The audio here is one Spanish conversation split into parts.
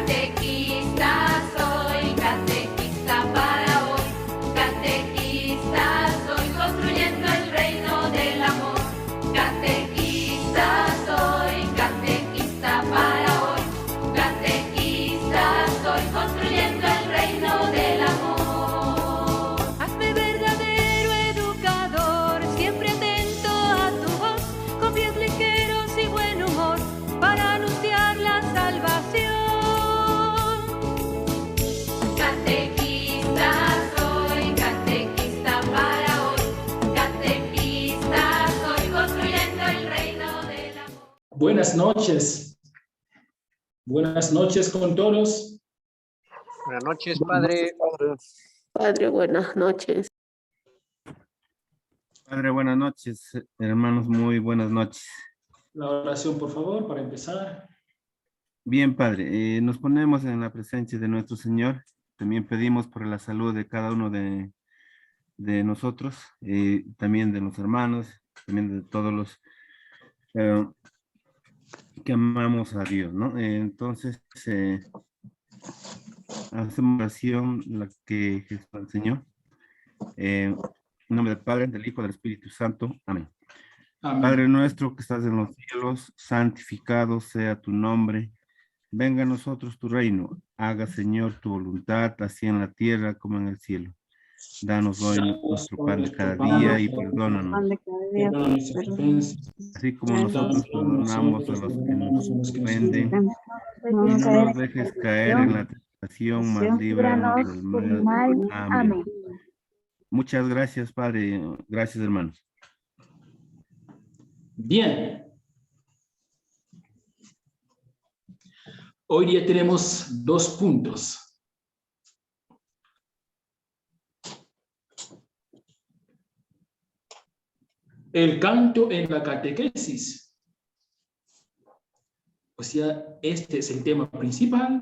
Catequista soy, catequista para hoy. Catequista soy, construyendo el reino del amor. Catequista soy, catequista para hoy. Catequista soy, construyendo el reino del amor. Hazme verdadero educador, siempre atento a tu voz, con pies ligeros y buen humor, para anunciar la salvación. Catequista soy, catequista para hoy. Catequista soy, construyendo el reino del amor. Buenas noches. Buenas noches con todos. Buenas noches, padre. Padre, buenas noches. Padre, buenas noches. Hermanos, muy buenas noches. La oración, por favor, para empezar. Bien, Padre, nos ponemos en la presencia de nuestro Señor. También pedimos por la salud de cada uno de nosotros, también de los hermanos, también de todos los que amamos a Dios, ¿no? Entonces, hacemos oración la que Jesús enseñó. En nombre del Padre, del Hijo, del Espíritu Santo. Amén. Amén. Padre nuestro que estás en los cielos, santificado sea tu nombre. Venga a nosotros tu reino. Haga, Señor, tu voluntad, así en la tierra como en el cielo. Danos hoy nuestro pan de cada día y perdónanos, Perdona nuestras ofensas, así como nosotros perdonamos a los que nos ofenden. Y no nos dejes caer en la tentación, mas líbranos del mal. Amén. Muchas gracias, Padre. Gracias, hermanos. Bien. Hoy día tenemos 2 puntos. El canto en la catequesis. O sea, este es el tema principal,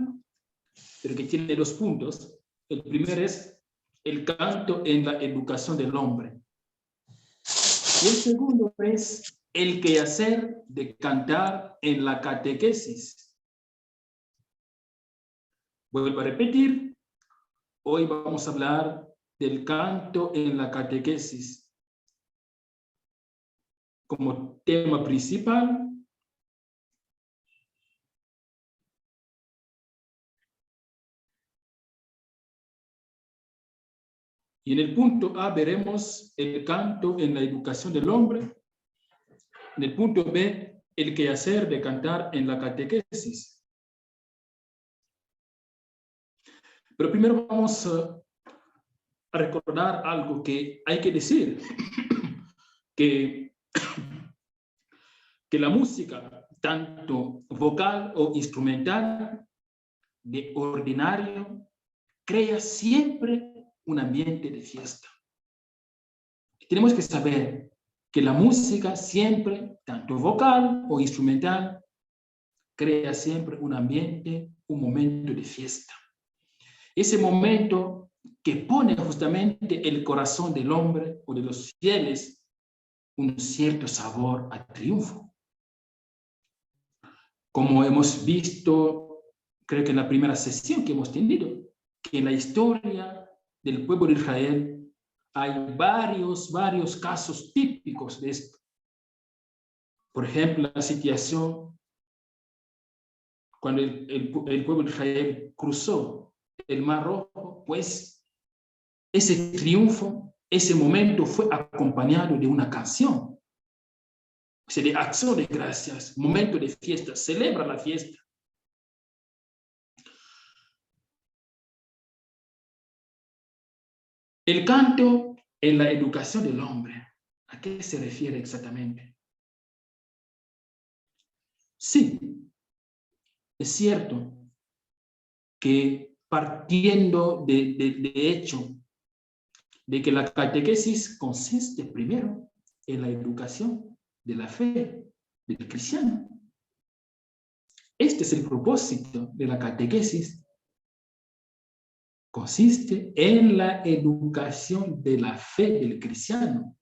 pero que tiene 2 puntos. El primero es el canto en la educación del hombre. Y el segundo es el quehacer de cantar en la catequesis. Vuelvo a repetir, hoy vamos a hablar del canto en la catequesis como tema principal. Y en el punto A veremos el canto en la educación del hombre. En el punto B, el quehacer de cantar en la catequesis. Pero primero vamos a recordar algo que hay que decir, que la música, tanto vocal o instrumental, de ordinario, crea siempre un ambiente de fiesta. Tenemos que saber que la música siempre, tanto vocal o instrumental, crea siempre un ambiente, un momento de fiesta. Ese momento que pone justamente el corazón del hombre o de los fieles un cierto sabor a triunfo. Como hemos visto, creo que en la primera sesión que hemos tenido, que en la historia del pueblo de Israel hay varios casos típicos de esto. Por ejemplo, la situación cuando el pueblo de Israel cruzó el Mar Rojo, pues ese triunfo, ese momento fue acompañado de una canción. O sea, de acción de gracias, momento de fiesta, celebra la fiesta. El canto en la educación del hombre, ¿a qué se refiere exactamente? Sí, es cierto que partiendo de hecho de que la catequesis consiste primero en la educación de la fe del cristiano. Este es el propósito de la catequesis. Consiste en la educación de la fe del cristiano.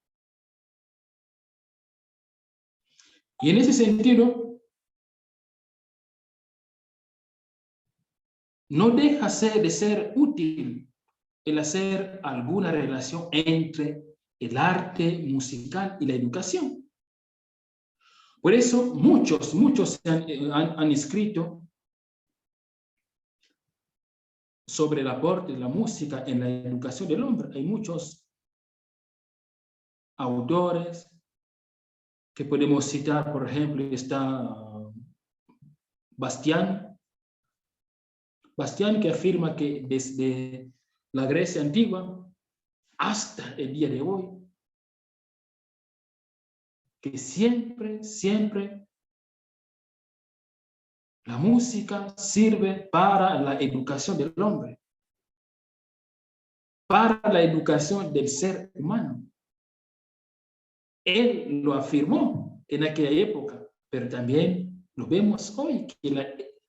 Y en ese sentido, no deja de ser útil el hacer alguna relación entre el arte musical y la educación. Por eso muchos han escrito sobre el aporte de la música en la educación del hombre. Hay muchos autores que podemos citar, por ejemplo, está Bastián, que afirma que desde la Grecia antigua hasta el día de hoy, que siempre la música sirve para la educación del hombre, para la educación del ser humano. Él lo afirmó en aquella época, pero también lo vemos hoy, que la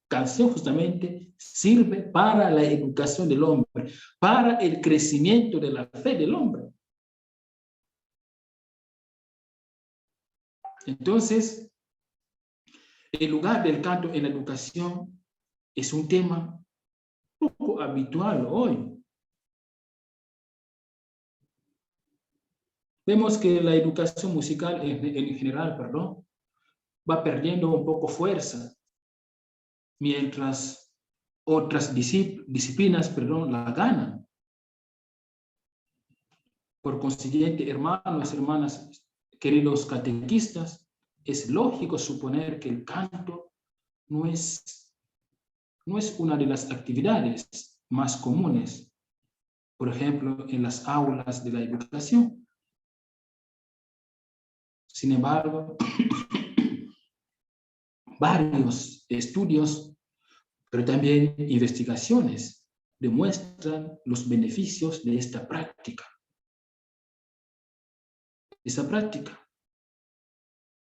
canción justamente sirve para la educación del hombre, para el crecimiento de la fe del hombre. Entonces, el lugar del canto en la educación es un tema poco habitual hoy. Vemos que la educación musical en general, va perdiendo un poco fuerza, mientras otras disciplinas, la ganan. Por consiguiente, hermanos, hermanas, queridos catequistas, es lógico suponer que el canto no es una de las actividades más comunes, por ejemplo, en las aulas de la educación. Sin embargo, varios estudios, pero también investigaciones, demuestran los beneficios de esta práctica. Esa práctica.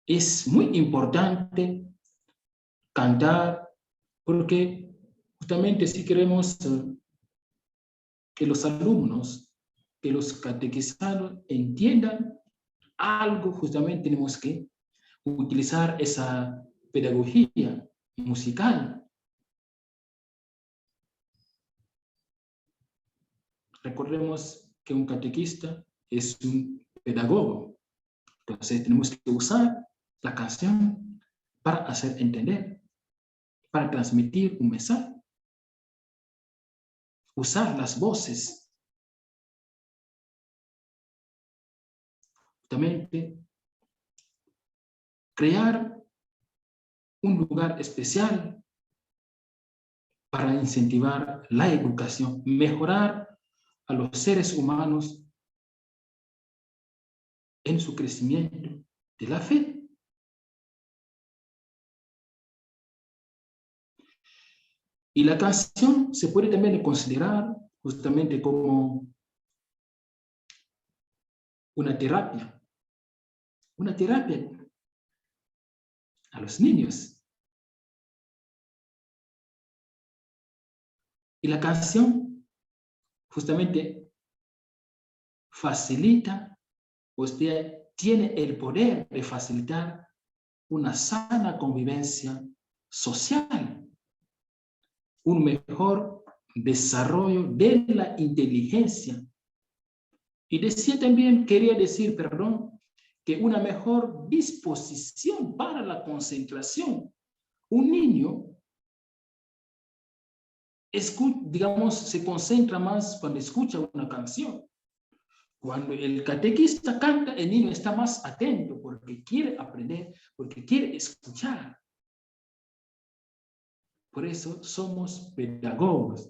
Es muy importante cantar porque justamente si queremos que los alumnos, que los catequizados entiendan algo, justamente tenemos que utilizar esa pedagogía musical. Recordemos que un catequista es un pedagogo. Entonces tenemos que usar la canción para hacer entender, para transmitir un mensaje. Usar las voces. Justamente crear un lugar especial para incentivar la educación, mejorar a los seres humanos en su crecimiento de la fe. Y la canción se puede también considerar justamente como una terapia a los niños. Y la canción justamente facilita, tiene el poder de facilitar una sana convivencia social, un mejor desarrollo de la inteligencia. Y quería decir, que una mejor disposición para la concentración. Un niño, se concentra más cuando escucha una canción. Cuando el catequista canta, el niño está más atento porque quiere aprender, porque quiere escuchar. Por eso somos pedagogos.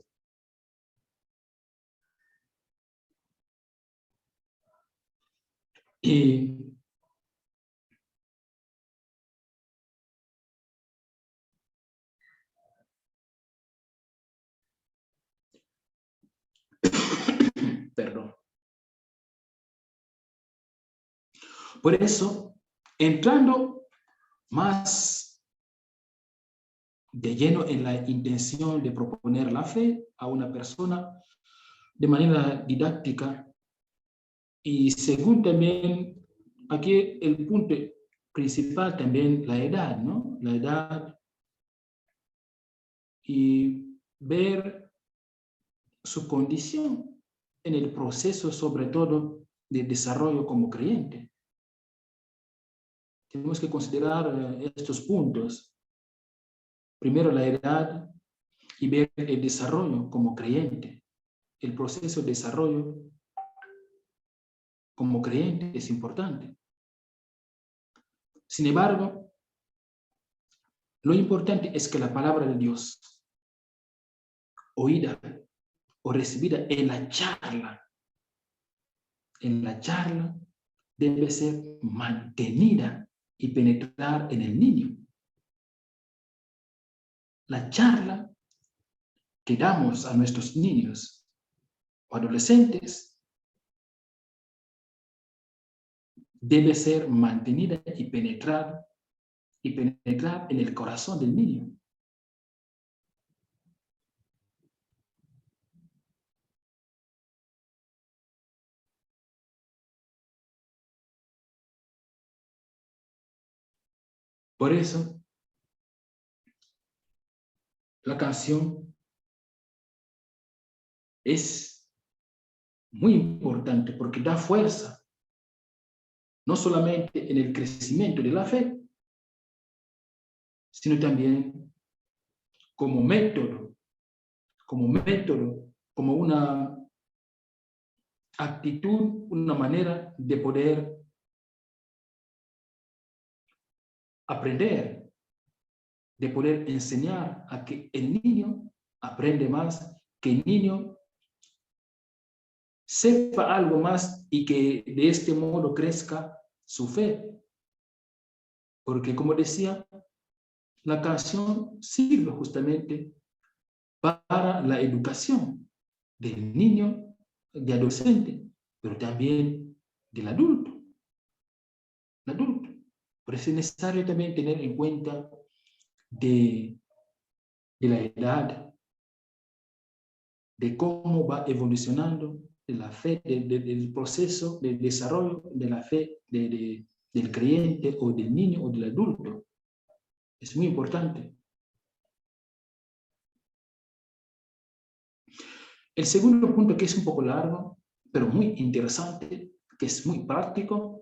Perdón. Por eso, entrando más de lleno en la intención de proponer la fe a una persona de manera didáctica, y según también, aquí el punto principal también, la edad, ¿no? La edad, y ver su condición en el proceso, sobre todo, de desarrollo como creyente. Tenemos que considerar estos puntos. Primero, la edad y ver el desarrollo como creyente. El proceso de desarrollo como creyente es importante. Sin embargo, lo importante es que la palabra de Dios, oída o recibida en la charla, debe ser mantenida y penetrar en el niño. La charla que damos a nuestros niños o adolescentes debe ser mantenida y penetrar en el corazón del niño. Por eso, la canción es muy importante porque da fuerza, no solamente en el crecimiento de la fe, sino también como método, como una actitud, una manera de poder aprender, de poder enseñar a que el niño aprende más, que el niño sepa algo más y que de este modo crezca su fe. Porque como decía, la canción sirve justamente para la educación del niño, de adolescente, pero también del adulto. Por eso es necesario también tener en cuenta de la edad, de cómo va evolucionando de la fe, del proceso de desarrollo de la fe del creyente o del niño o del adulto. Es muy importante. El segundo punto, que es un poco largo, pero muy interesante, que es muy práctico,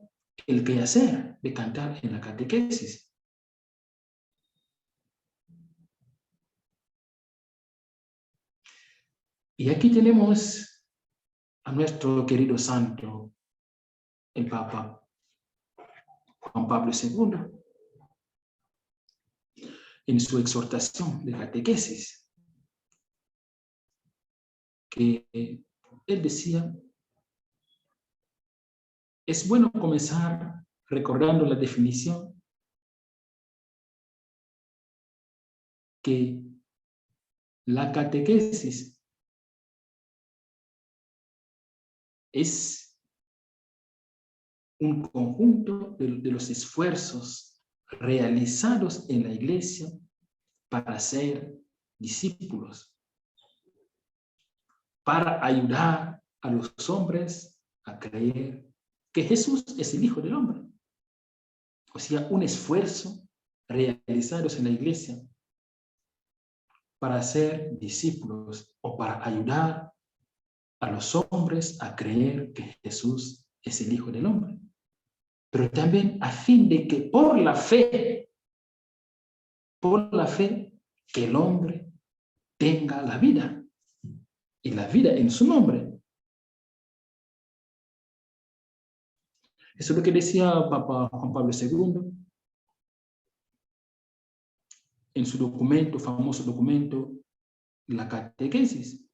el quehacer de cantar en la catequesis. Y aquí tenemos a nuestro querido santo, el Papa Juan Pablo II, en su exhortación de catequesis, que él decía, es bueno comenzar recordando la definición que la catequesis es un conjunto de los esfuerzos realizados en la iglesia para ser discípulos, para ayudar a los hombres a creer que Jesús es el Hijo del Hombre. O sea, un esfuerzo realizado en la iglesia para ser discípulos o para ayudar a los hombres a creer que Jesús es el Hijo del Hombre. Pero también a fin de que por la fe, que el hombre tenga la vida, y la vida en su nombre. Eso es lo que decía Papa Juan Pablo II en su documento, famoso documento, la catequesis,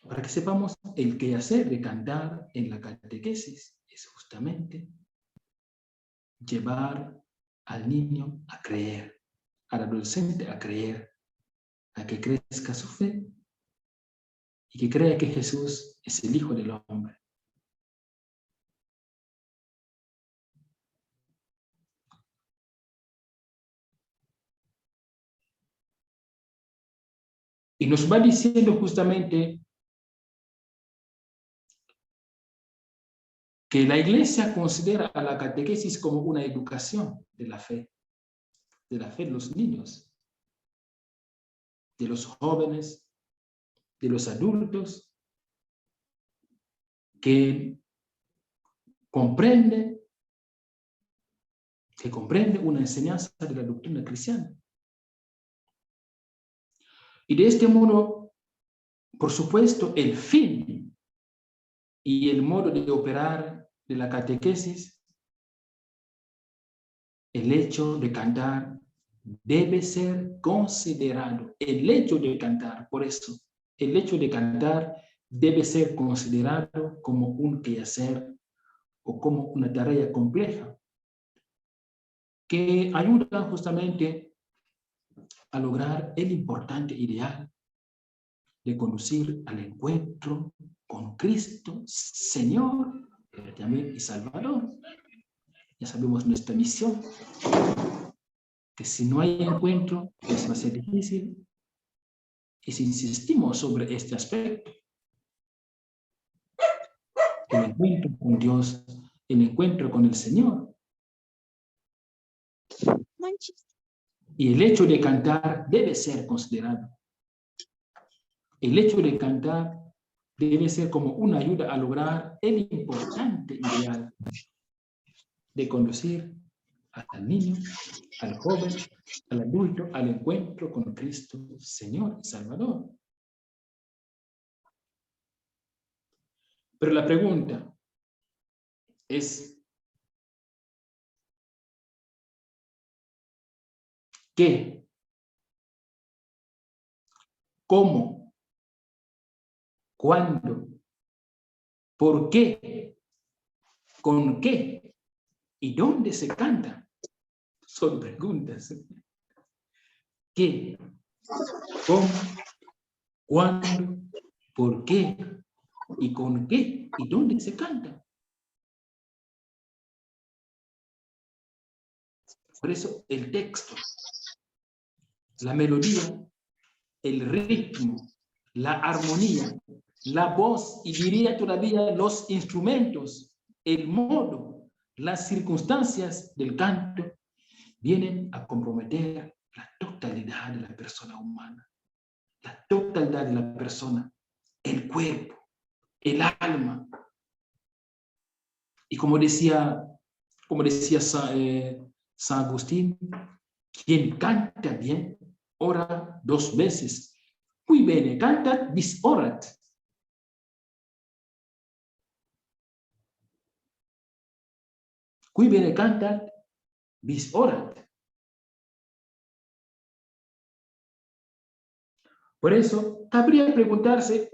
para que sepamos el quehacer de cantar en la catequesis es justamente llevar al niño a creer, al adolescente a creer, a que crezca su fe y que crea que Jesús es el Hijo del Hombre. Y nos va diciendo justamente que la Iglesia considera a la catequesis como una educación de la fe de los niños, de los jóvenes, de los adultos que comprende una enseñanza de la doctrina cristiana. Y de este modo, por supuesto, el fin y el modo de operar de la catequesis, el hecho de cantar debe ser considerado. El hecho de cantar, por eso, el hecho de cantar debe ser considerado como un quehacer o como una tarea compleja que ayuda justamente a lograr el importante ideal de conducir al encuentro con Cristo, Señor, pero también y Salvador. Ya sabemos nuestra misión, que si no hay encuentro, pues va a ser difícil. Y si insistimos sobre este aspecto, el encuentro con Dios, el encuentro con el Señor, y el hecho de cantar debe ser considerado. El hecho de cantar debe ser como una ayuda a lograr el importante ideal de conducir al niño, al joven, al adulto, al encuentro con Cristo, Señor y Salvador. Pero la pregunta es, ¿qué? ¿Cómo? ¿Cuándo? ¿Por qué? ¿Con qué? ¿Y dónde se canta? Son preguntas. ¿Qué? ¿Cómo? ¿Cuándo? ¿Por qué? ¿Y con qué? ¿Y dónde se canta? Por eso el texto, la melodía, el ritmo, la armonía, la voz y diría todavía los instrumentos, el modo, las circunstancias del canto vienen a comprometer la totalidad de la persona humana, la totalidad de la persona, el cuerpo, el alma. Y como decía San Agustín, quien canta bien, ora 2 veces. Qui bene cantat, bis orat. Qui bene cantat, bis orat. Por eso, cabría preguntarse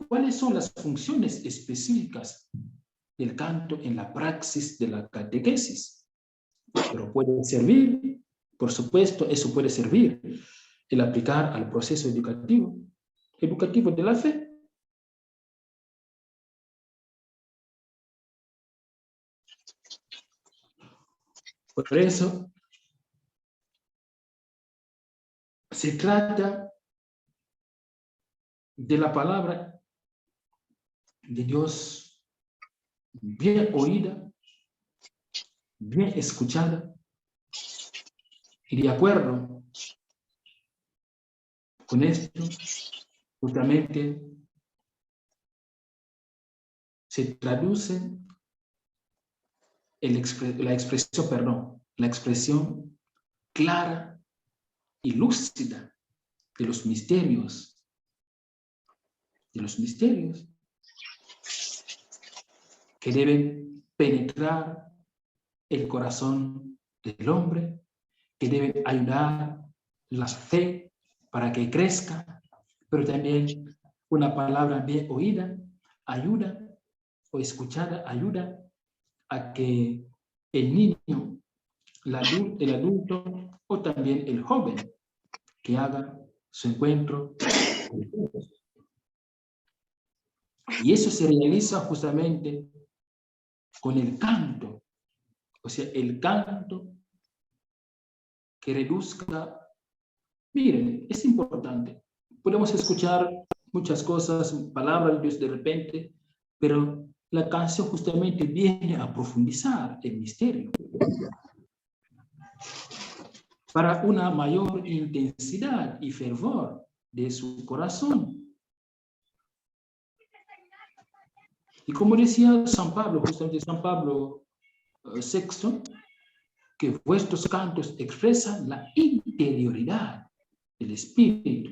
cuáles son las funciones específicas del canto en la praxis de la catequesis. Pero puede servir, por supuesto, eso puede servir el aplicar al proceso educativo de la fe. Por eso, se trata de la palabra de Dios bien oída, bien escuchada, y de acuerdo con esto, justamente se traduce la expresión clara y lúcida de los misterios que deben penetrar el corazón del hombre, que deben ayudar la fe para que crezca, pero también una palabra bien oída ayuda o escuchada ayuda a que el niño, el adulto o también el joven que haga su encuentro con Dios. Y eso se realiza justamente con el canto, o sea, el canto que reduzca. Miren, es importante. Podemos escuchar muchas cosas, palabras de Dios de repente, pero la canción justamente viene a profundizar el misterio para una mayor intensidad y fervor de su corazón. Y como decía San Pablo, justamente San Pablo VI, que vuestros cantos expresan la interioridad del espíritu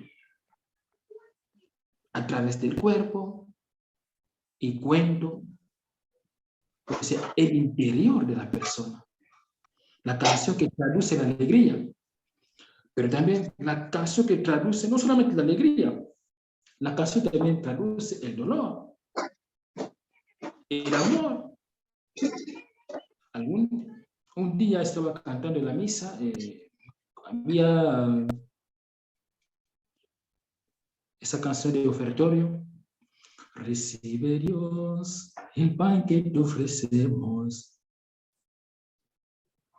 a través del cuerpo y cuento, o sea, el interior de la persona. La canción que traduce la alegría, pero también la canción que traduce no solamente la alegría, la canción también traduce el dolor, el amor. Un día estaba cantando en la misa, había esa canción de ofertorio. Recibe Dios el pan que te ofrecemos,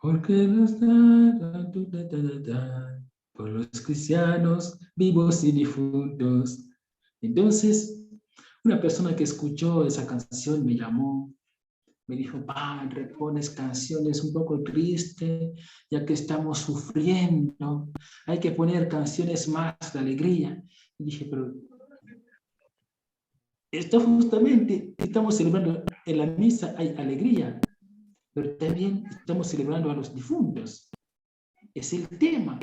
porque nos da por los cristianos vivos y difuntos. Entonces, una persona que escuchó esa canción me llamó, me dijo: padre, pones canciones un poco tristes, ya que estamos sufriendo, hay que poner canciones más de alegría. Y dije: pero esto justamente estamos celebrando, en la misa hay alegría, pero también estamos celebrando a los difuntos. Es el tema.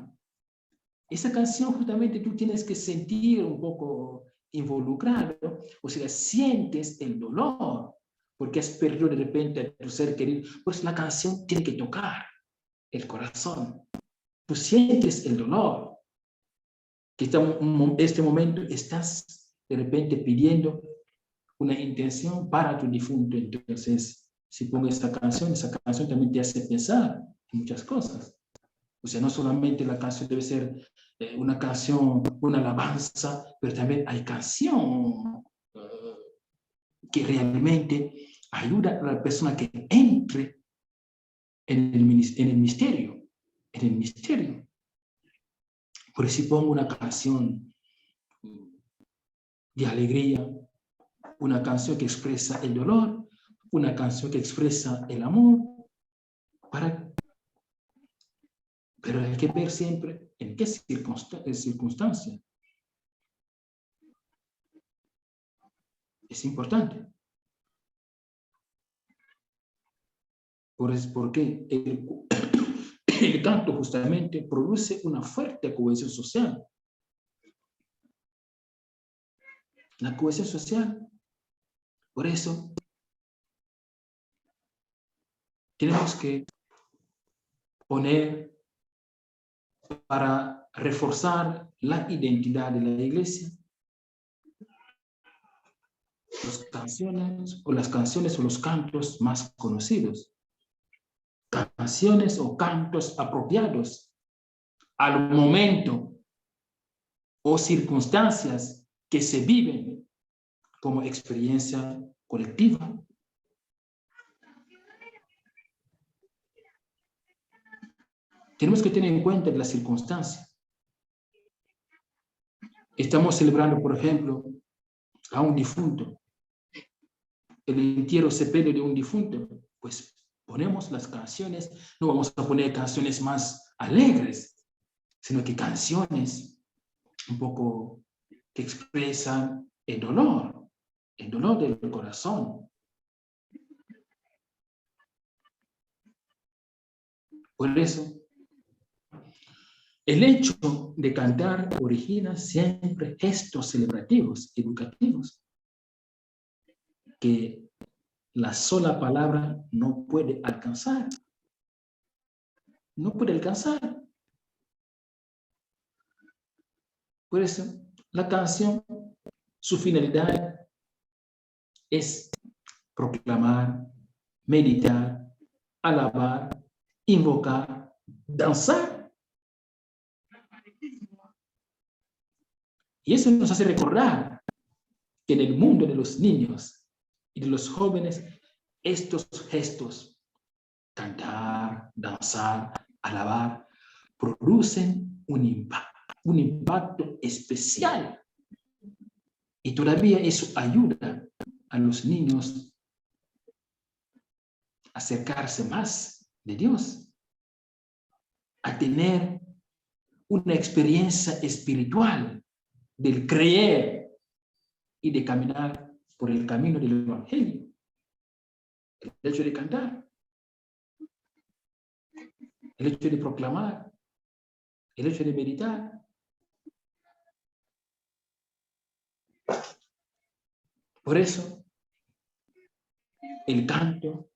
Esa canción justamente tú tienes que sentir un poco involucrado, o sea, sientes el dolor, porque has perdido de repente a tu ser querido. Pues la canción tiene que tocar el corazón. Tú sientes el dolor, que este momento estás de repente pidiendo una intención para tu difunto. Entonces, si pongo esa canción también te hace pensar en muchas cosas. O sea, no solamente la canción debe ser una canción, una alabanza, pero también hay canción que realmente ayuda a la persona que entre en el misterio, en el misterio. Por eso si pongo una canción de alegría, una canción que expresa el dolor, una canción que expresa el amor, pero hay que ver siempre en qué circunstancia. Es importante. Porque el canto justamente produce una fuerte cohesión social. La cohesión social. Por eso tenemos que poner, para reforzar la identidad de la iglesia, las canciones o los cantos más conocidos. Canciones o cantos apropiados al momento o circunstancias que se viven como experiencia colectiva. Tenemos que tener en cuenta las circunstancias. Estamos celebrando, por ejemplo, a un difunto. El entierro sepelio de un difunto. Pues ponemos las canciones, no vamos a poner canciones más alegres, sino que canciones un poco que expresan el dolor del corazón. Por eso, el hecho de cantar origina siempre gestos celebrativos, educativos, que la sola palabra no puede alcanzar. No puede alcanzar. Por eso, la canción, su finalidad es proclamar, meditar, alabar, invocar, danzar. Y eso nos hace recordar que en el mundo de los niños y de los jóvenes, estos gestos, cantar, danzar, alabar, producen un impacto especial. Y todavía eso ayuda a los niños a acercarse más de Dios, a tener una experiencia espiritual del creer y de caminar por el camino del Evangelio. El hecho de cantar, el hecho de proclamar, el hecho de meditar. Por eso, el canto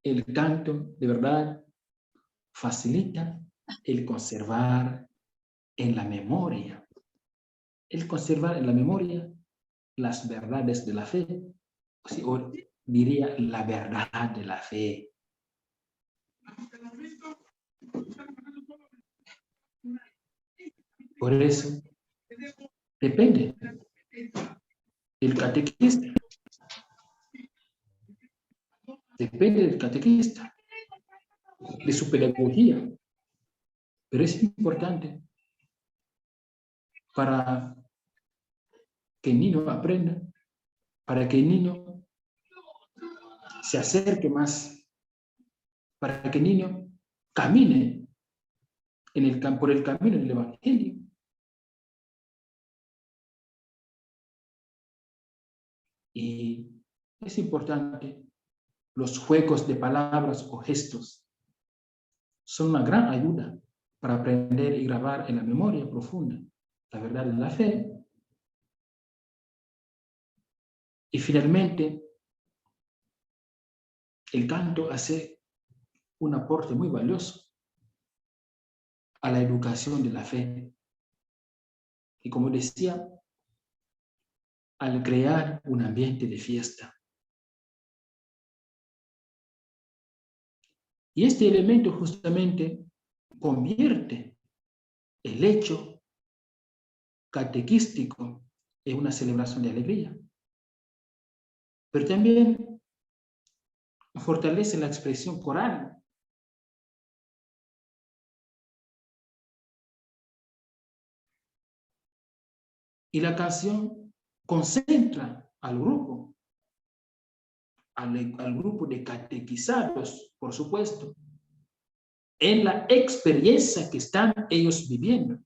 de verdad facilita el conservar en la memoria, las verdades de la fe, o diría la verdad de la fe. Por eso, depende del catequista. Depende del catequista, de su pedagogía. Pero es importante para que el niño aprenda, para que el niño se acerque más, para que el niño camine por el camino del Evangelio. Y es importante, los juegos de palabras o gestos son una gran ayuda para aprender y grabar en la memoria profunda la verdad de la fe. Y finalmente, el canto hace un aporte muy valioso a la educación de la fe. Y como decía, al crear un ambiente de fiesta. Y este elemento justamente convierte el hecho catequístico en una celebración de alegría. Pero también fortalece la expresión coral. Y la canción concentra al grupo de catequizados, por supuesto, en la experiencia que están ellos viviendo.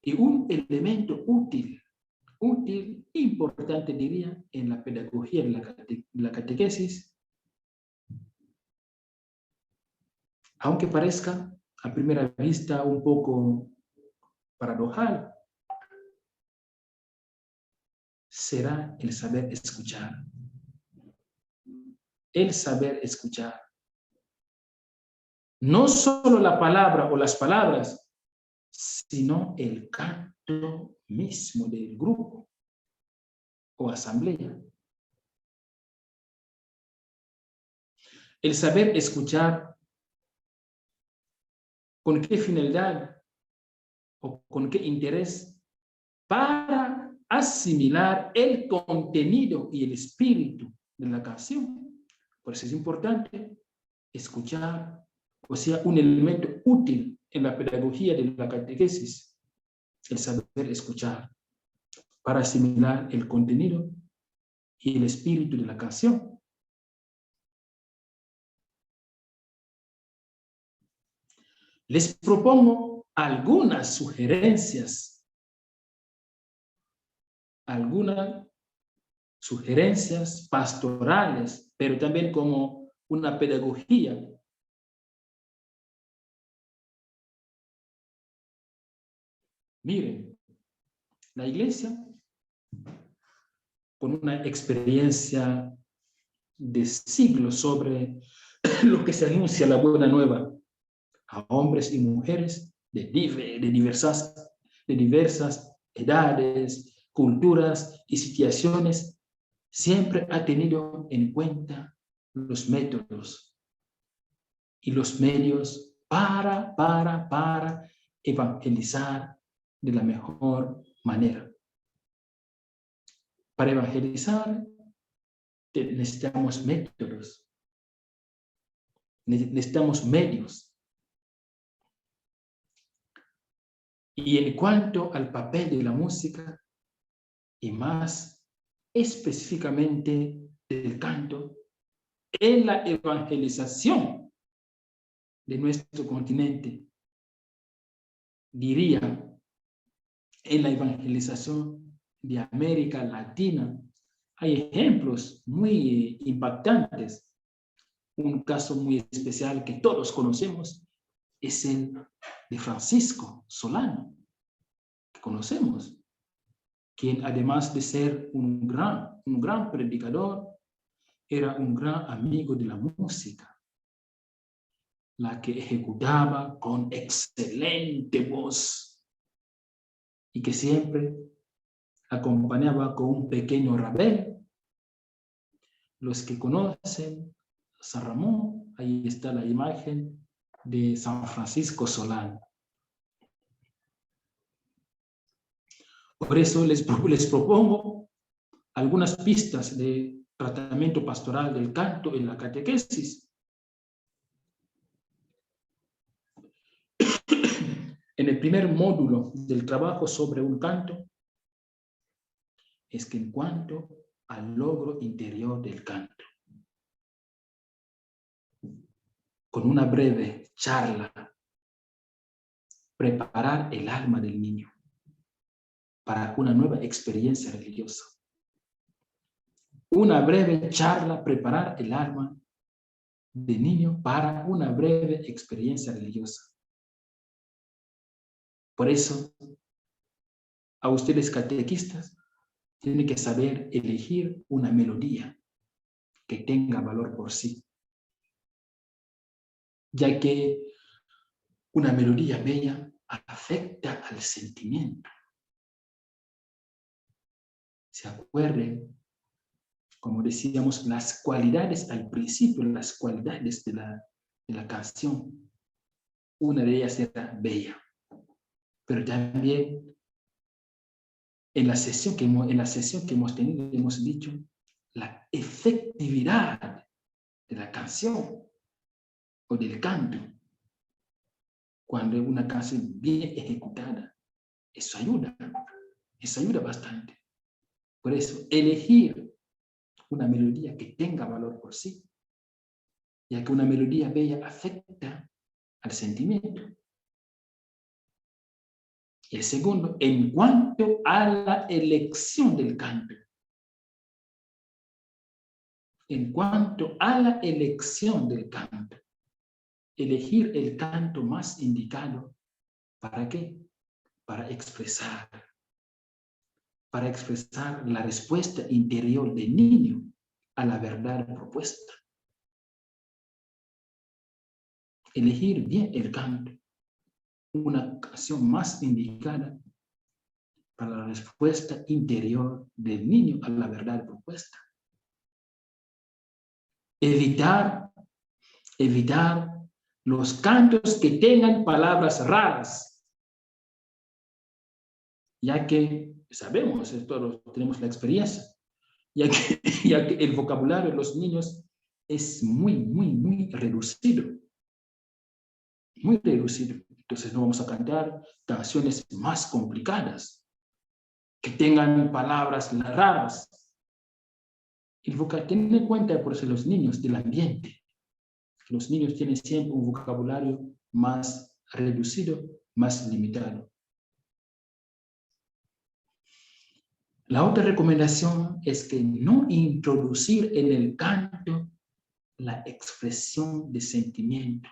Y un elemento útil, importante diría, en la pedagogía de la catequesis, aunque parezca a primera vista un poco paradojal, será el saber escuchar. El saber escuchar. No solo la palabra o las palabras, sino el canto mismo del grupo o asamblea. El saber escuchar, ¿con qué finalidad o con qué interés? Para asimilar el contenido y el espíritu de la canción. Por eso es importante escuchar, o sea, un elemento útil en la pedagogía de la catequesis, el saber escuchar, para asimilar el contenido y el espíritu de la canción. Les propongo algunas sugerencias pastorales, pero también como una pedagogía. Miren, la iglesia, con una experiencia de siglos sobre lo que se anuncia la buena nueva a hombres y mujeres de diversas edades, culturas y situaciones, siempre ha tenido en cuenta los métodos y los medios para evangelizar de la mejor manera. Para evangelizar necesitamos métodos, necesitamos medios. Y en cuanto al papel de la música, y más específicamente del canto, en la evangelización de nuestro continente, diría en la evangelización de América Latina, hay ejemplos muy impactantes. Un caso muy especial que todos conocemos es el de Francisco Solano, que conocemos, quien además de ser un gran predicador, era un gran amigo de la música, la que ejecutaba con excelente voz y que siempre acompañaba con un pequeño rabel. Los que conocen San Ramón, ahí está la imagen de San Francisco Solano. Por eso les propongo algunas pistas de tratamiento pastoral del canto en la catequesis. En el primer módulo del trabajo sobre un canto, es que en cuanto al logro interior del canto, con una breve charla, preparar el alma del niño para una nueva experiencia religiosa. Una breve charla, preparar el alma del niño para una breve experiencia religiosa. Por eso, a ustedes catequistas, tienen que saber elegir una melodía que tenga valor por sí, ya que una melodía bella afecta al sentimiento. Se acuerden, como decíamos, las cualidades al principio, las cualidades de la canción. Una de ellas era bella, pero también en la sesión que hemos tenido, hemos dicho la efectividad de la canción o del canto. Cuando es una canción bien ejecutada, eso ayuda bastante. Por eso, elegir una melodía que tenga valor por sí, ya que una melodía bella afecta al sentimiento. Y el segundo, en cuanto a la elección del canto. En cuanto a la elección del canto. Elegir el canto más indicado. ¿Para qué? Para expresar la respuesta interior del niño a la verdad propuesta. Elegir bien el canto. Una canción más indicada para la respuesta interior del niño a la verdad propuesta. Evitar los cantos que tengan palabras raras, ya que sabemos, todos tenemos la experiencia, ya que el vocabulario de los niños es muy reducido. Muy reducido. Entonces no vamos a cantar canciones más complicadas, que tengan palabras raras. Ten en cuenta por eso los niños del ambiente. Los niños tienen siempre un vocabulario más reducido, más limitado. La otra recomendación es que no introducir en el canto la expresión de sentimiento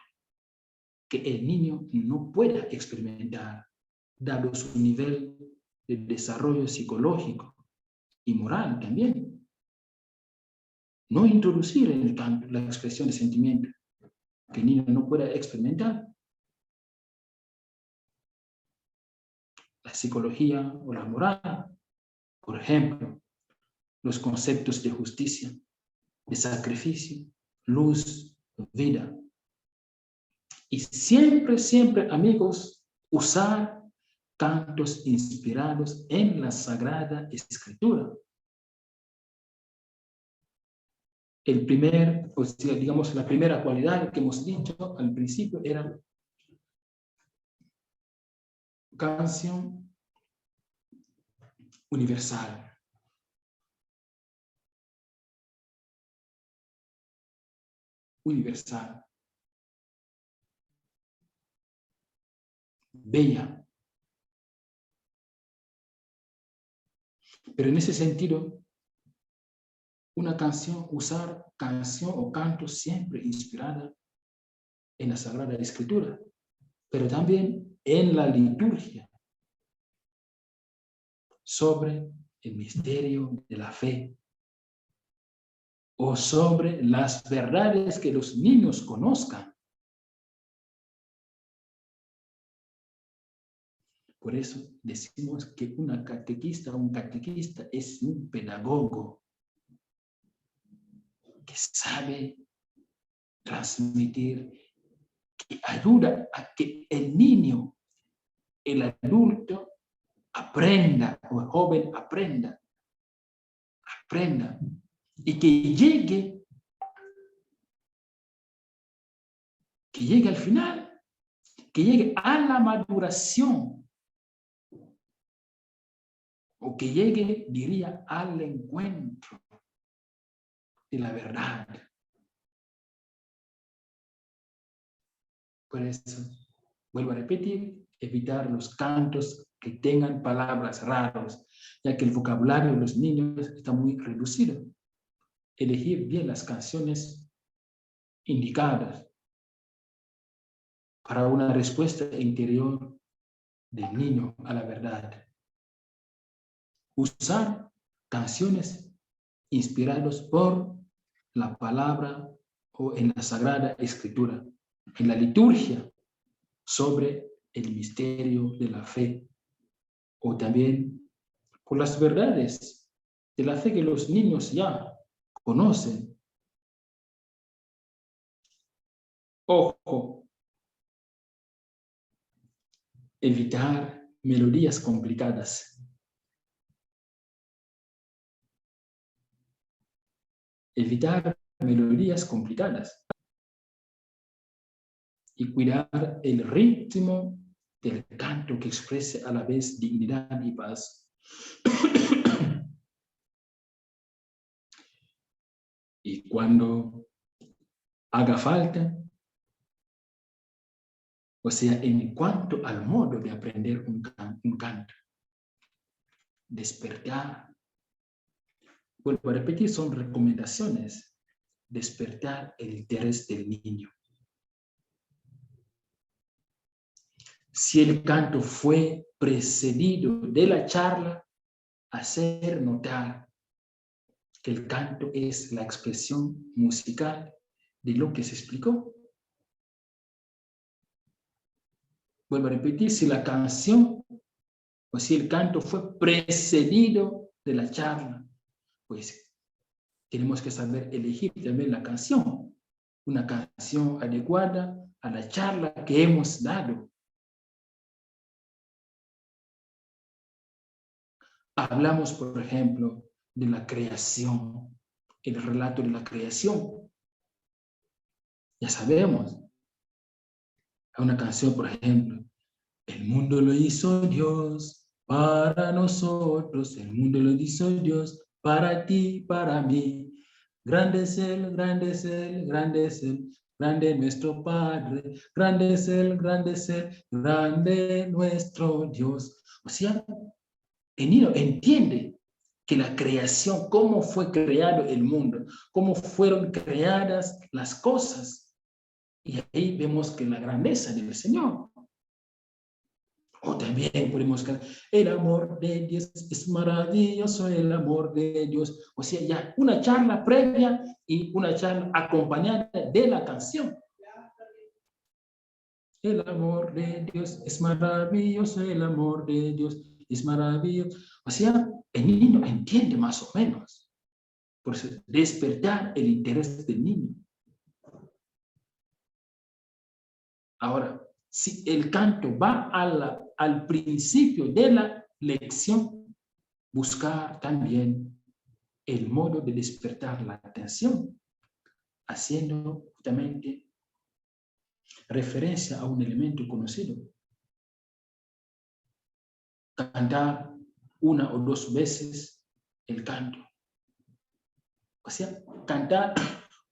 que el niño no pueda experimentar, dado su nivel de desarrollo psicológico y moral también. No introducir en el canto la expresión de sentimiento que el niño no pueda experimentar. La psicología o la moral, por ejemplo, los conceptos de justicia, de sacrificio, luz, vida. Y siempre, amigos, usar cantos inspirados en la Sagrada Escritura. Digamos, la primera cualidad que hemos dicho al principio era canción universal. Universal. Bella. Pero en ese sentido, usar canción o canto siempre inspirada en la Sagrada Escritura, pero también en la liturgia, sobre el misterio de la fe, o sobre las verdades que los niños conozcan. Por eso decimos que un catequista es un pedagogo que sabe transmitir, que ayuda a que el niño, el adulto, aprenda, o el joven aprenda, y que llegue al final, que llegue a la maduración, o que llegue, diría, al encuentro de la verdad. Por eso, vuelvo a repetir, evitar los cantos que tengan palabras raras, ya que el vocabulario de los niños está muy reducido. Elegir bien las canciones indicadas para una respuesta interior del niño a la verdad. Usar canciones inspiradas por la palabra o en la Sagrada Escritura, en la liturgia, sobre el misterio de la fe, o también por las verdades de la fe que los niños ya conocen. Ojo, evitar melodías complicadas. Evitar melodías complicadas y cuidar el ritmo del canto que exprese a la vez dignidad y paz. Y cuando haga falta, o sea, en cuanto al modo de aprender un canto, despertar, vuelvo a repetir, son recomendaciones, despertar el interés del niño. Si el canto fue precedido de la charla, hacer notar que el canto es la expresión musical de lo que se explicó. Vuelvo a repetir, si la canción o si el canto fue precedido de la charla, pues tenemos que saber elegir también la canción, una canción adecuada a la charla que hemos dado. Hablamos, por ejemplo, de la creación, el relato de la creación. Ya sabemos. Hay una canción, por ejemplo, el mundo lo hizo Dios para nosotros, el mundo lo hizo Dios para ti, para mí. Grande es Él, grande es Él, grande es Él, grande nuestro Padre, grande es Él, grande es Él, grande nuestro Dios. O sea, el niño entiende que la creación, cómo fue creado el mundo, cómo fueron creadas las cosas. Y ahí vemos que la grandeza del Señor. O también podemos cantar, el amor de Dios es maravilloso, el amor de Dios. O sea, ya una charla previa y una charla acompañada de la canción. El amor de Dios es maravilloso, el amor de Dios es maravilloso. O sea, el niño entiende más o menos. Por eso, despertar el interés del niño. Ahora, si el canto va al principio de la lección, buscar también el modo de despertar la atención, haciendo justamente referencia a un elemento conocido. Cantar una o dos veces el canto. O sea, cantar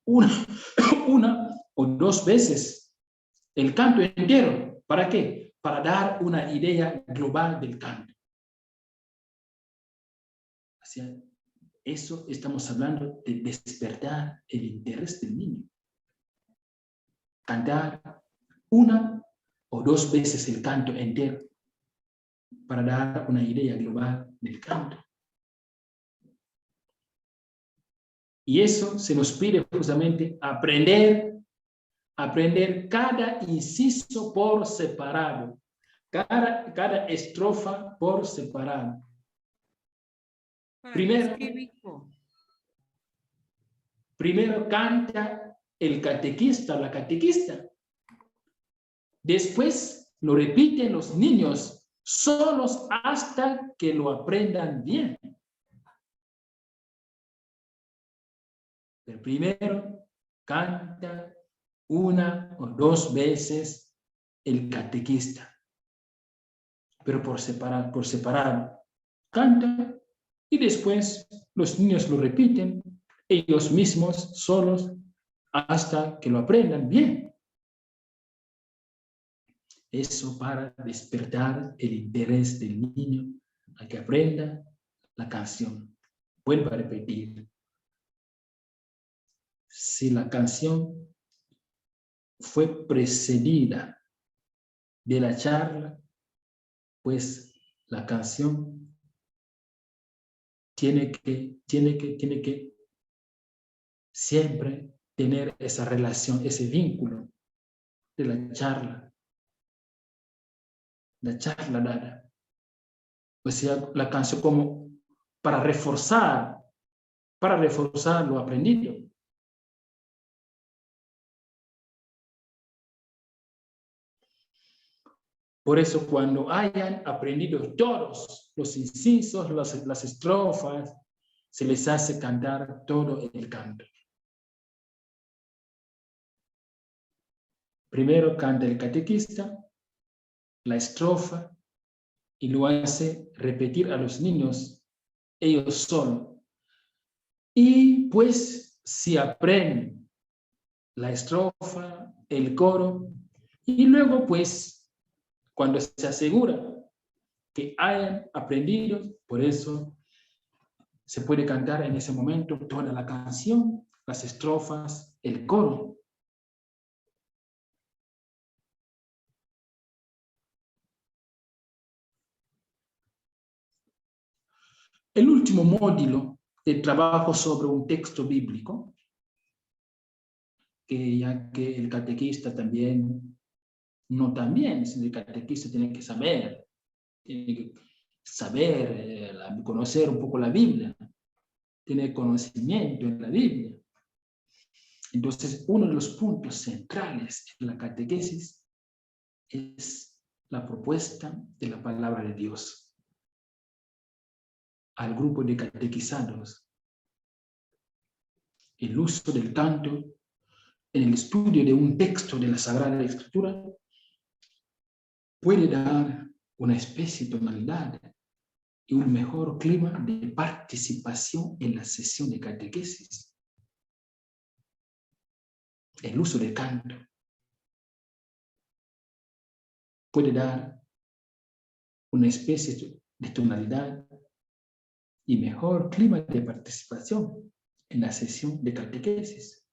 una o dos veces el canto entero. ¿Para qué? Para dar una idea global del canto. sea, eso estamos hablando de despertar el interés del niño. Cantar una o dos veces el canto entero para dar una idea global del canto. Y eso se nos pide justamente aprender cada inciso por separado, cada estrofa por separado. Primero canta el catequista o la catequista. Después lo repiten los niños solos hasta que lo aprendan bien. El primero canta una o dos veces el catequista, pero por separado. Canta y después los niños lo repiten ellos mismos solos hasta que lo aprendan bien. Eso para despertar el interés del niño a que aprenda la canción. Vuelvo a repetir. Si la canción fue precedida de la charla, pues la canción tiene que siempre tener esa relación, ese vínculo de la charla dada. O sea, la canción como para reforzar lo aprendido. Por eso cuando hayan aprendido todos los incisos, las estrofas, se les hace cantar todo el canto. Primero canta el catequista, la estrofa, y lo hace repetir a los niños, ellos solos. Y pues si aprenden la estrofa, el coro, y luego pues cuando se asegura que hayan aprendido, por eso se puede cantar en ese momento toda la canción, las estrofas, el coro. El último módulo de trabajo sobre un texto bíblico, que ya que el catequista también, sino el catequista tiene que saber, conocer un poco la Biblia, tener conocimiento en la Biblia. Entonces, uno de los puntos centrales en la catequesis es la propuesta de la palabra de Dios al grupo de catequizados. El uso del canto en el estudio de un texto de la Sagrada Escritura puede dar una especie de tonalidad y un mejor clima de participación en la sesión de catequesis. El uso del canto puede dar una especie de tonalidad y mejor clima de participación en la sesión de catequesis.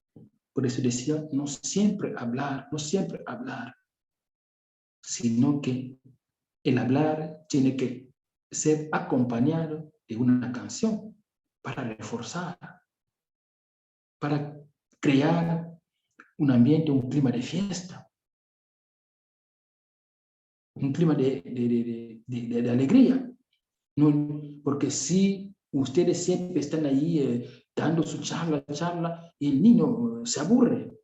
Por eso decía, no siempre hablar, sino que el hablar tiene que ser acompañado de una canción para reforzar, para crear un ambiente, un clima de fiesta, un clima de alegría. No, porque si ustedes siempre están ahí dando su charla, y el niño se aburre.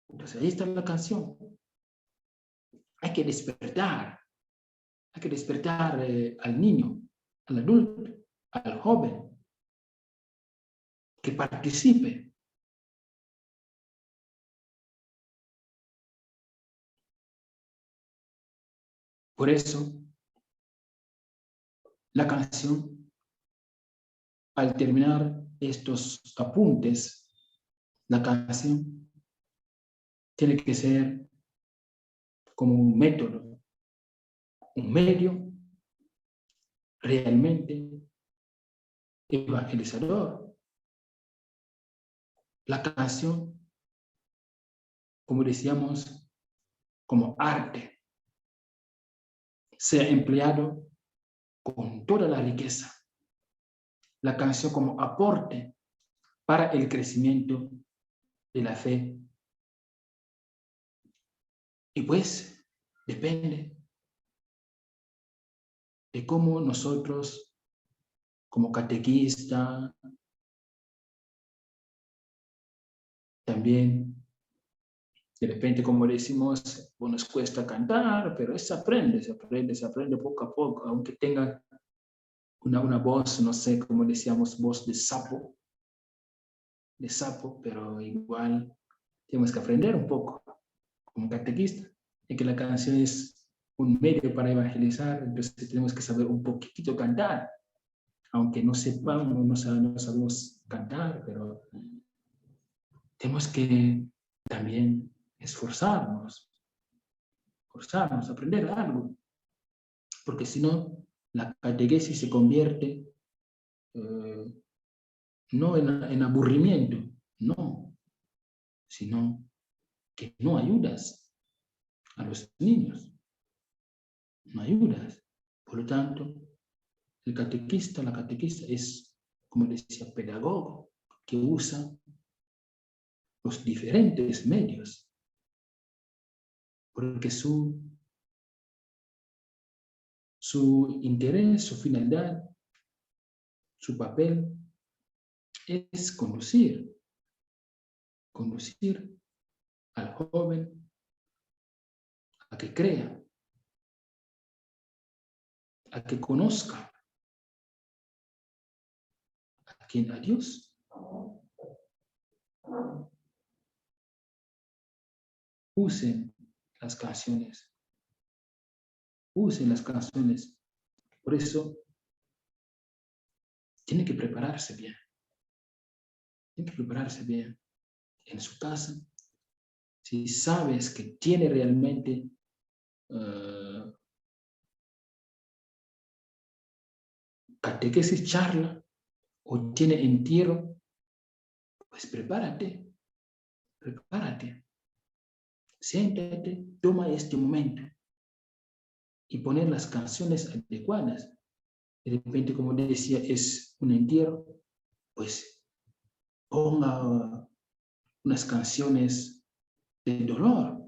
Entonces ahí está la canción. Hay que despertar al niño, al adulto, al joven, que participe. Por eso, la canción, al terminar estos apuntes, la canción tiene que ser como un método, un medio realmente evangelizador. La canción, como decíamos, como arte, sea empleado con toda la riqueza. La canción como aporte para el crecimiento de la fe. Y pues depende de cómo nosotros, como catequista, también de repente, como decimos, pues nos cuesta cantar, pero se aprende poco a poco, aunque tenga una voz, no sé, como decíamos, voz de sapo, pero igual tenemos que aprender un poco como catequista, y que la canción es un medio para evangelizar, entonces tenemos que saber un poquitito cantar, aunque no sepamos, no sabemos cantar, pero tenemos que también esforzarnos, aprender algo, porque si no, la catequesis se convierte no en aburrimiento, no, sino que no ayudas a los niños, no ayudas. Por lo tanto, la catequista es, como decía, pedagogo, que usa los diferentes medios, porque su interés, su finalidad, su papel es conducir al joven a que crea, a que conozca a Dios. Usen las canciones. Por eso, tiene que prepararse bien. En su casa. Si sabes que tiene realmente catequesis, charla, o tiene entierro, pues prepárate. Siéntate, toma este momento y poner las canciones adecuadas. De repente, como decía, es un entierro, pues ponga unas canciones de dolor.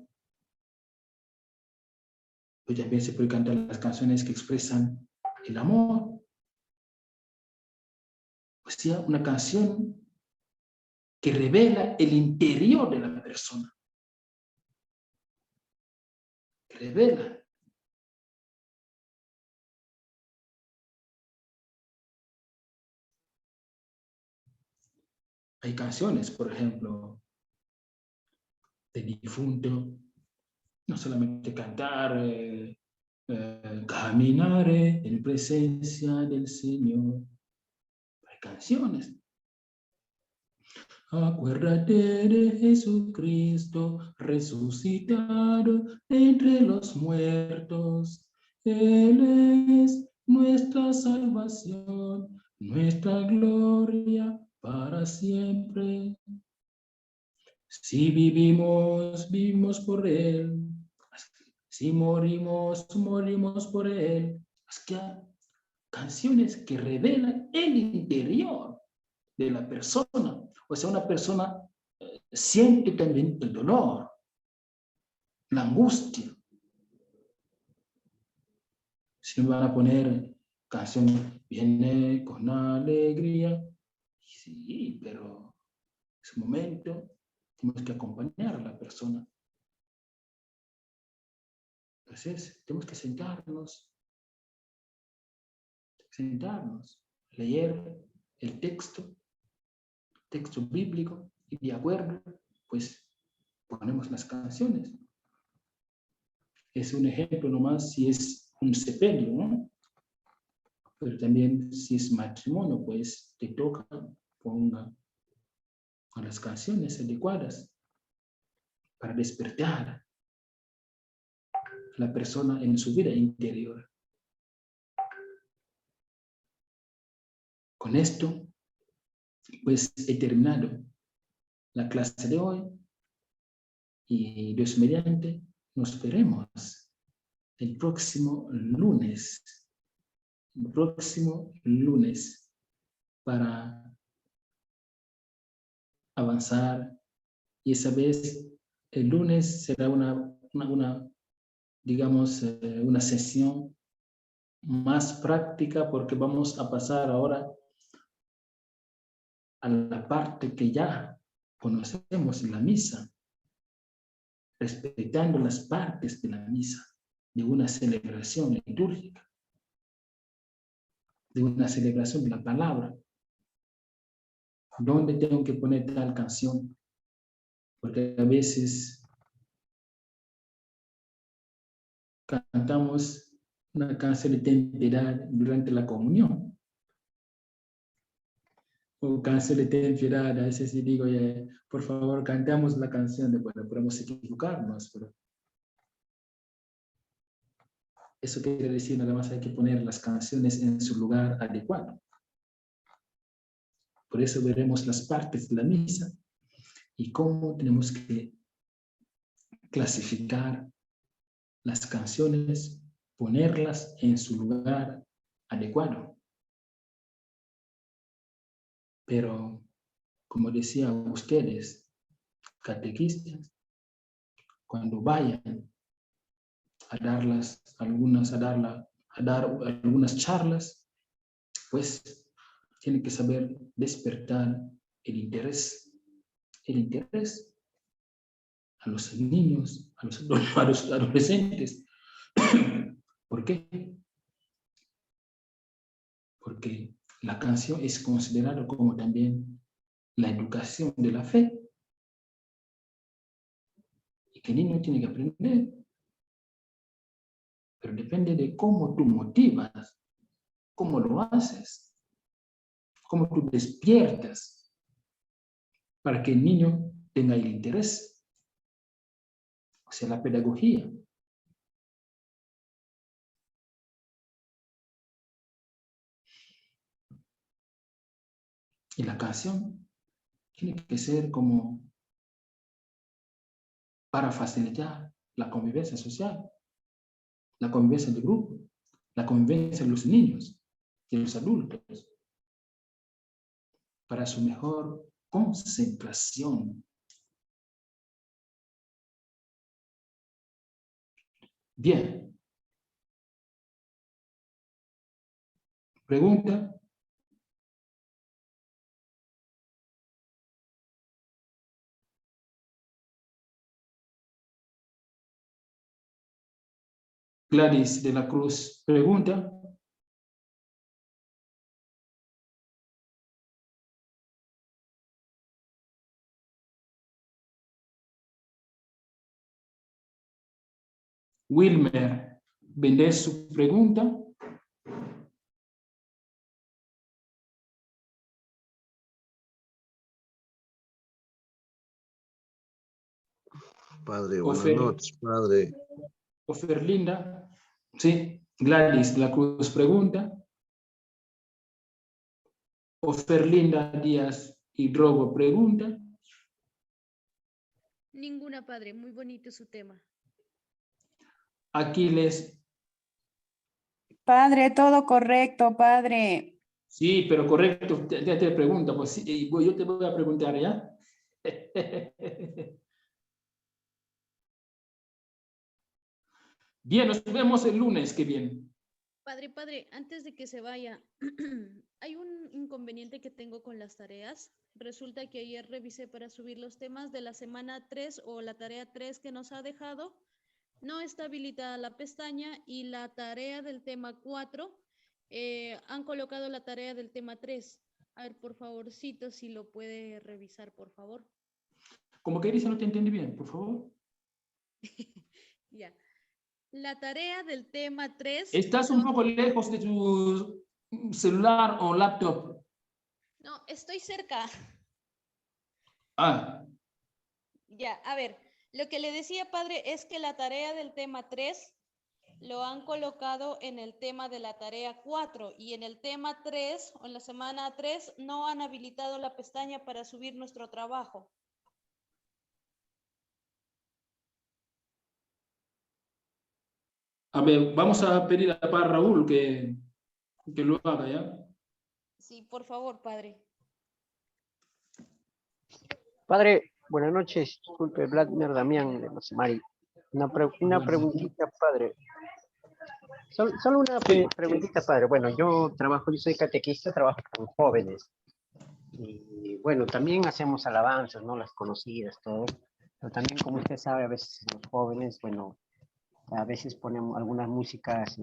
Pues también se puede cantar las canciones que expresan el amor. O sea, una canción que revela el interior de la persona. Revela. Hay canciones, por ejemplo, de difunto, no solamente cantar, caminaré en presencia del Señor. Hay canciones. Acuérdate de Jesucristo resucitado entre los muertos. Él es nuestra salvación, nuestra gloria para siempre. Si vivimos, vivimos por Él. Si morimos, morimos por Él. Es que hay canciones que revelan el interior de la persona. O sea, una persona siente también el dolor, la angustia. Si me van a poner canciones, viene con alegría. Sí, pero en ese momento tenemos que acompañar a la persona. Entonces, tenemos que sentarnos, leer el texto bíblico, y de acuerdo, pues ponemos las canciones. Es un ejemplo nomás si es un sepelio, ¿no? Pero también si es matrimonio, pues te toca, ponga las canciones adecuadas para despertar a la persona en su vida interior. Con esto, pues he terminado la clase de hoy y Dios mediante nos veremos el próximo lunes. El próximo lunes para avanzar, y esa vez el lunes será digamos, una sesión más práctica porque vamos a pasar ahora a la parte que ya conocemos en la misa, respetando las partes de la misa, de una celebración litúrgica, de una celebración de la palabra. ¿Dónde tengo que poner tal canción? Porque a veces cantamos una canción de tempiedad durante la comunión. O canción de tempiedad, a veces digo, por favor, cantamos la canción de, bueno, podemos equivocarnos, pero eso quiere decir nada más hay que poner las canciones en su lugar adecuado. Por eso veremos las partes de la misa y cómo tenemos que clasificar las canciones, ponerlas en su lugar adecuado. Pero, como decía a ustedes, catequistas, cuando vayan a dar algunas charlas, pues tienen que saber despertar el interés a los niños, a los adolescentes. ¿Por qué? Porque la canción es considerada como también la educación de la fe. Y que el niño tiene que aprender. Pero depende de cómo tú motivas, cómo lo haces, cómo tú despiertas para que el niño tenga el interés. O sea, la pedagogía. Y la canción tiene que ser como para facilitar la convivencia social, la convivencia del grupo, la convivencia de los niños y de los adultos, para su mejor concentración. Bien. ¿Pregunta? Gladys de la Cruz, pregunta. Wilmer, ¿vendés su pregunta? Padre, buenas noches, padre. Oferlinda, sí, Gladys de la Cruz pregunta. Oferlinda Díaz y Drogo pregunta. Ninguna, padre, muy bonito su tema. Aquiles. Padre, todo correcto, padre. Sí, pero correcto, te pregunto, pues sí, yo te voy a preguntar, ¿ya? Bien, nos vemos el lunes, que bien. Padre, antes de que se vaya, hay un inconveniente que tengo con las tareas. Resulta que ayer revisé para subir los temas de la semana 3 o la tarea 3 que nos ha dejado. No está habilitada la pestaña y la tarea del tema 4, han colocado la tarea del tema 3. A ver, por favorcito, si lo puede revisar, por favor. Como que dice, no te entendí bien, por favor. Ya. La tarea del tema 3... Estás un poco lejos de tu celular o laptop. No, estoy cerca. Ah. Ya, a ver, lo que le decía, padre, es que la tarea del tema 3 lo han colocado en el tema de la tarea 4 y en el tema 3 o en la semana 3 no han habilitado la pestaña para subir nuestro trabajo. A ver, vamos a pedir a Padre Raúl que lo haga, ¿ya? Sí, por favor, padre. Padre, buenas noches. Disculpe, Vladimir Damián de Masimari. Una preguntita, padre. Solo una preguntita, padre. Bueno, yo soy catequista, trabajo con jóvenes. Y bueno, también hacemos alabanzas, ¿no? Las conocidas, todo. Pero también, como usted sabe, a veces los jóvenes, bueno, a veces ponemos algunas músicas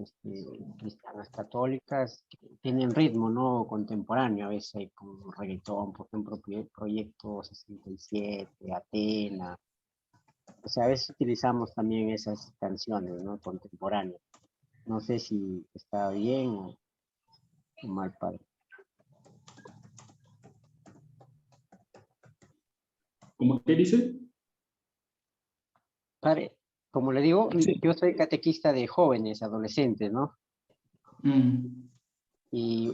cristianas católicas que tienen ritmo, ¿no? Contemporáneo, a veces hay como reggaetón, por ejemplo, Proyecto 67, Atena. O sea, a veces utilizamos también esas canciones, ¿no? Contemporáneas. No sé si está bien o mal, padre. ¿Cómo que dice? Padre, como le digo, Sí. yo soy catequista de jóvenes, adolescentes, ¿no? Y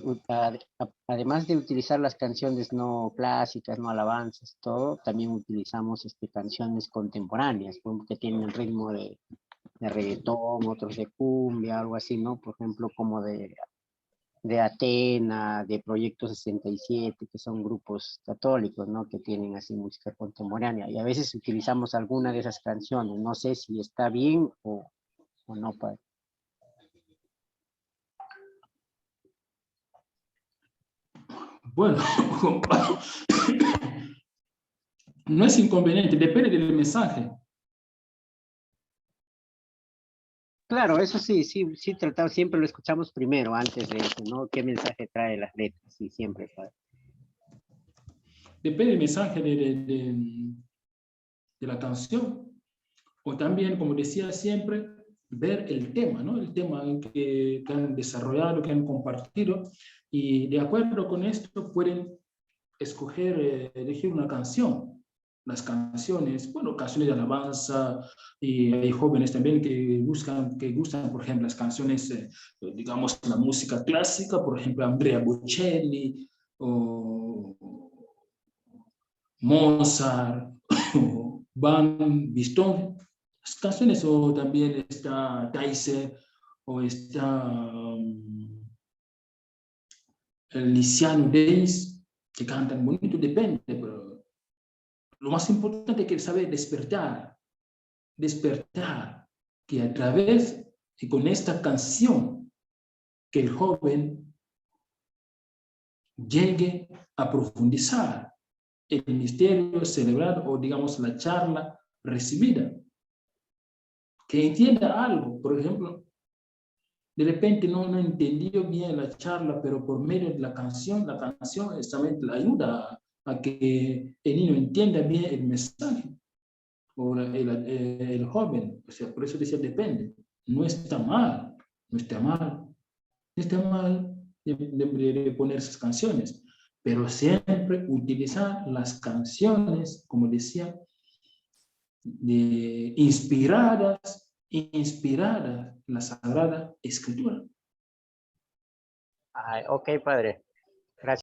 además de utilizar las canciones no clásicas, no alabanzas, todo, también utilizamos canciones contemporáneas, que tienen el ritmo de reggaetón, otros de cumbia, algo así, ¿no? Por ejemplo, como de Atena, de Proyecto 67, que son grupos católicos, ¿no? Que tienen así música contemporánea. Y a veces utilizamos alguna de esas canciones. No sé si está bien o no, padre. Bueno, no es inconveniente, depende del mensaje. Claro, eso sí, tratamos, siempre lo escuchamos primero, antes de eso, ¿no? ¿Qué mensaje trae las letras? Sí, siempre, padre. Depende del mensaje de la canción. O también, como decía siempre, ver el tema, ¿no? El tema que han desarrollado, que han compartido. Y de acuerdo con esto pueden elegir una canción. Las canciones, bueno, canciones de alabanza, y hay jóvenes también que gustan, por ejemplo, las canciones, digamos, la música clásica, por ejemplo, Andrea Bocelli, o Mozart, o Van Bistone, las canciones, o también está Kaiser, o está el Lisiano Days, que cantan bonito, depende, pero lo más importante es que saber despertar, que a través y con esta canción, que el joven llegue a profundizar el misterio celebrado o digamos la charla recibida, que entienda algo, por ejemplo, de repente no entendió bien la charla, pero por medio de la canción exactamente le ayuda a que el niño entienda bien el mensaje, o el joven, o sea, por eso decía depende, no está mal de poner esas canciones, pero siempre utilizar las canciones, como decía, inspiradas en la Sagrada Escritura. Ok, padre.